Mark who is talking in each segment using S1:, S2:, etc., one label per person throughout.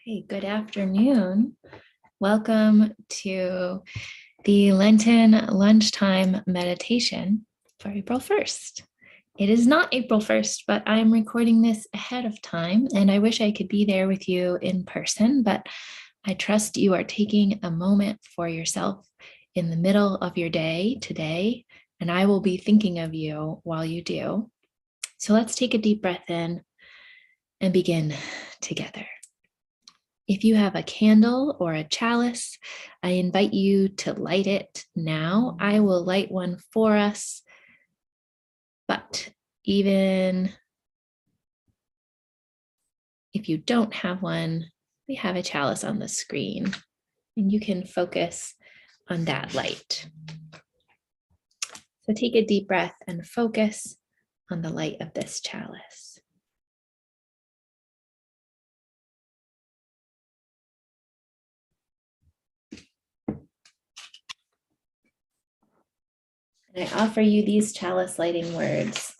S1: Hey, good afternoon. Welcome to the Lenten lunchtime meditation for April 1st. It is not April 1st, but I'm recording this ahead of time, and I wish I could be there with you in person, but I trust you are taking a moment for yourself in the middle of your day today, and I will be thinking of you while you do. So let's take a deep breath in and begin together. If you have a candle or a chalice, I invite you to light it now. I will light one for us, but even if you don't have one, we have a chalice on the screen and you can focus on that light. So take a deep breath and focus on the light of this chalice. And I offer you these chalice lighting words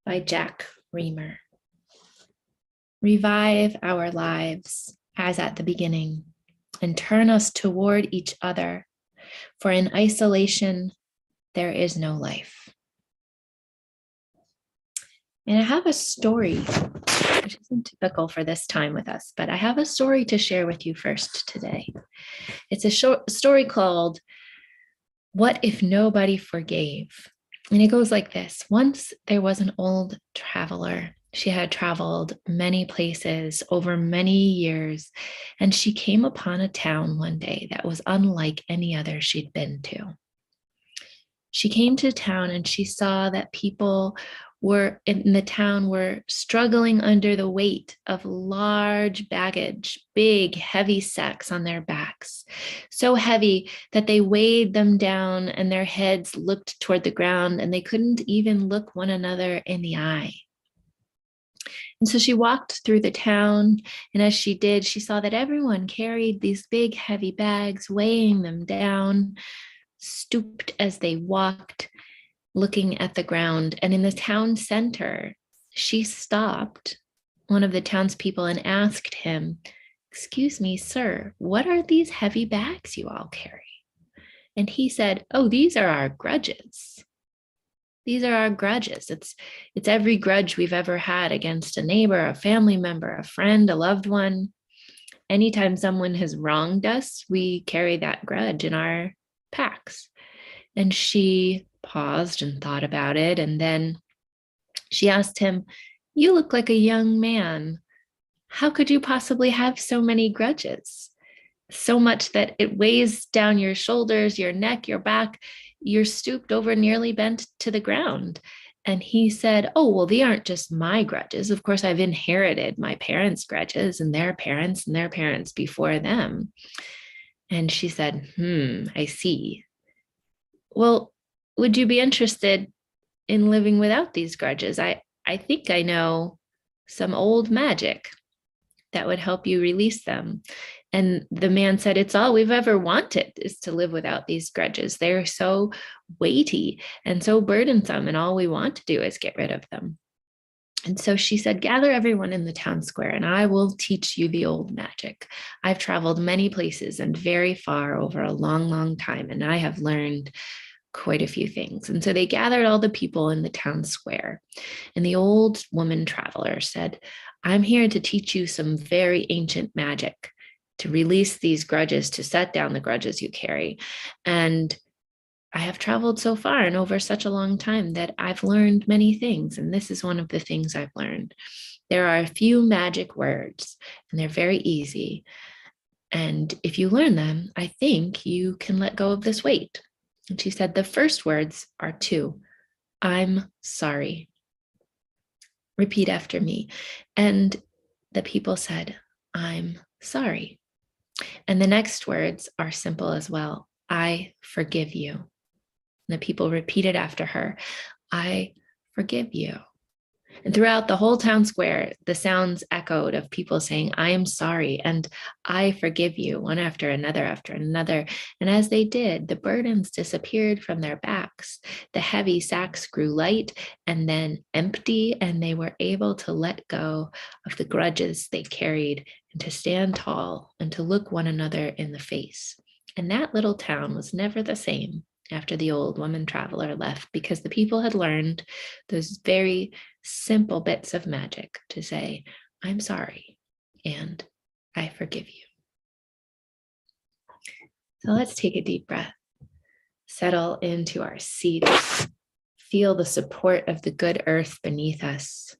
S1: by Jack Reamer. Revive our lives as at the beginning and turn us toward each other, for in isolation there is no life. And I have a story, which isn't typical for this time with us, but I have a story to share with you first today. It's a short story called What If Nobody Forgave? And it goes like this. Once there was an old traveler. She had traveled many places over many years, and she came upon a town one day that was unlike any other she'd been to. She came to town and she saw that people were in the town were struggling under the weight of large baggage, big, heavy sacks on their backs, so heavy that they weighed them down and their heads looked toward the ground and they couldn't even look one another in the eye. And so she walked through the town, and as she did, she saw that everyone carried these big, heavy bags, weighing them down, stooped as they walked, looking at the ground. And in the town center, she stopped one of the townspeople and asked him, "Excuse me, sir, what are these heavy bags you all carry?" And he said, "Oh, these are our grudges. These are our grudges. It's every grudge we've ever had against a neighbor, a family member, a friend, a loved one. Anytime someone has wronged us, we carry that grudge in our packs." And she paused and thought about it. And then she asked him, "You look like a young man. How could you possibly have so many grudges? So much that it weighs down your shoulders, your neck, your back. You're stooped over, nearly bent to the ground." And he said, "Oh, well, they aren't just my grudges. Of course, I've inherited my parents' grudges and their parents before them." And she said, I see. Well, would you be interested in living without these grudges? I think I know some old magic that would help you release them. And the man said, "It's all we've ever wanted is to live without these grudges. They're so weighty and so burdensome, and all we want to do is get rid of them." And so she said, "Gather everyone in the town square and I will teach you the old magic. I've traveled many places and very far over a long, long time, and I have learned quite a few things." And so they gathered all the people in the town square. And the old woman traveler said, "I'm here to teach you some very ancient magic to release these grudges, to set down the grudges you carry. And I have traveled so far and over such a long time that I've learned many things. And this is one of the things I've learned. There are a few magic words, and they're very easy. And if you learn them, I think you can let go of this weight." And she said, "The first words are two. I'm sorry. Repeat after me." And the people said, "I'm sorry." And the next words are simple as well. "I forgive you." And the people repeated after her, "I forgive you." And throughout the whole town square, the sounds echoed of people saying, "I am sorry," and "I forgive you," one after another after another. And as they did, the burdens disappeared from their backs. The heavy sacks grew light and then empty, and they were able to let go of the grudges they carried and to stand tall and to look one another in the face. And that little town was never the same after the old woman traveler left, because the people had learned those very simple bits of magic to say, I'm sorry, and I forgive you. So let's take a deep breath, settle into our seats, feel the support of the good earth beneath us.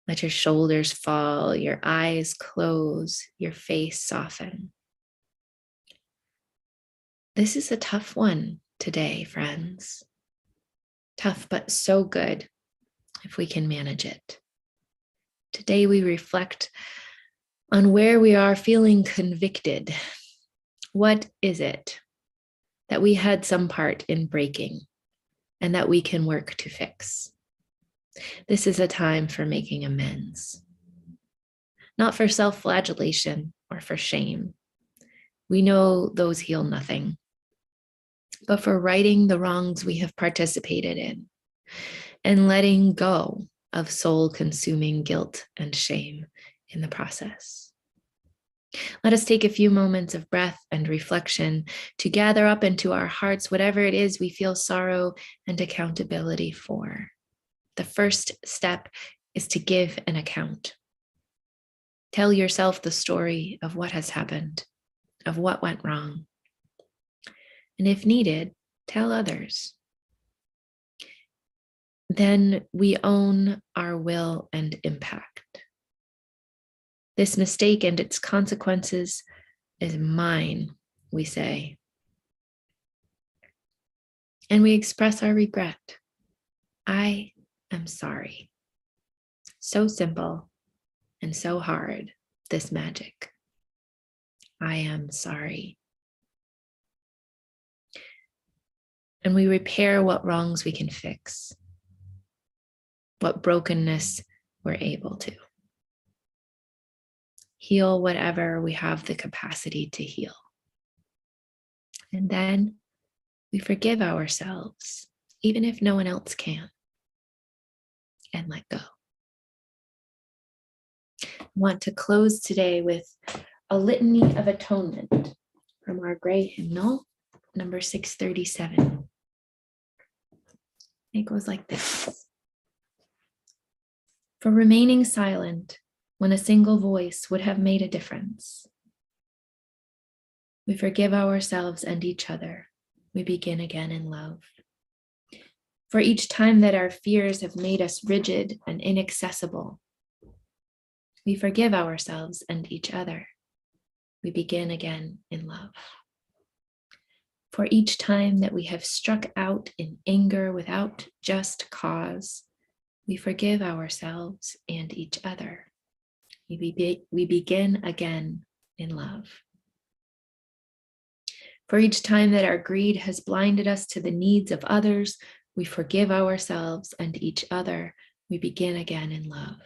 S1: Let your shoulders fall, your eyes close, your face soften. This is a tough one today, friends. Tough, but so good if we can manage it. Today we reflect on where we are feeling convicted. What is it that we had some part in breaking and that we can work to fix? This is a time for making amends, not for self-flagellation or for shame. We know those heal nothing, but for righting the wrongs we have participated in and letting go of soul-consuming guilt and shame in the process. Let us take a few moments of breath and reflection to gather up into our hearts whatever it is we feel sorrow and accountability for. The first step is to give an account. Tell yourself the story of what has happened, of what went wrong. And if needed, tell others. Then we own our will and impact. This mistake and its consequences is mine, we say. And we express our regret. I am sorry. So simple and so hard, this magic. I am sorry. And we repair what wrongs we can fix, what brokenness we're able to. Heal whatever we have the capacity to heal. And then we forgive ourselves, even if no one else can, and let go. I want to close today with a litany of atonement from our gray hymnal, number 637. It goes like this. For remaining silent when a single voice would have made a difference. We forgive ourselves and each other. We begin again in love. For each time that our fears have made us rigid and inaccessible, we forgive ourselves and each other. We begin again in love. For each time that we have struck out in anger without just cause, we forgive ourselves and each other. We begin again in love. For each time that our greed has blinded us to the needs of others, we forgive ourselves and each other. We begin again in love.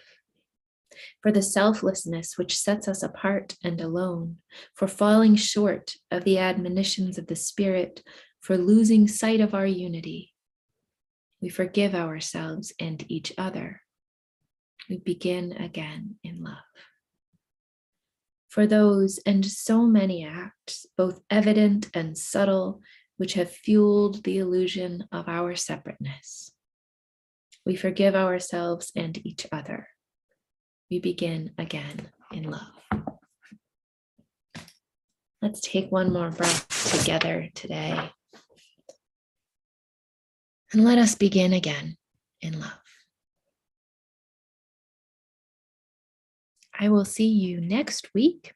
S1: For the selflessness which sets us apart and alone, for falling short of the admonitions of the Spirit, for losing sight of our unity, we forgive ourselves and each other. We begin again in love. For those and so many acts, both evident and subtle, which have fueled the illusion of our separateness, we forgive ourselves and each other. We begin again in love. Let's take one more breath together today. And let us begin again in love. I will see you next week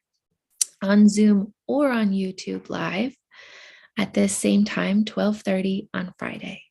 S1: on Zoom or on YouTube Live at this same time, 12:30 on Friday.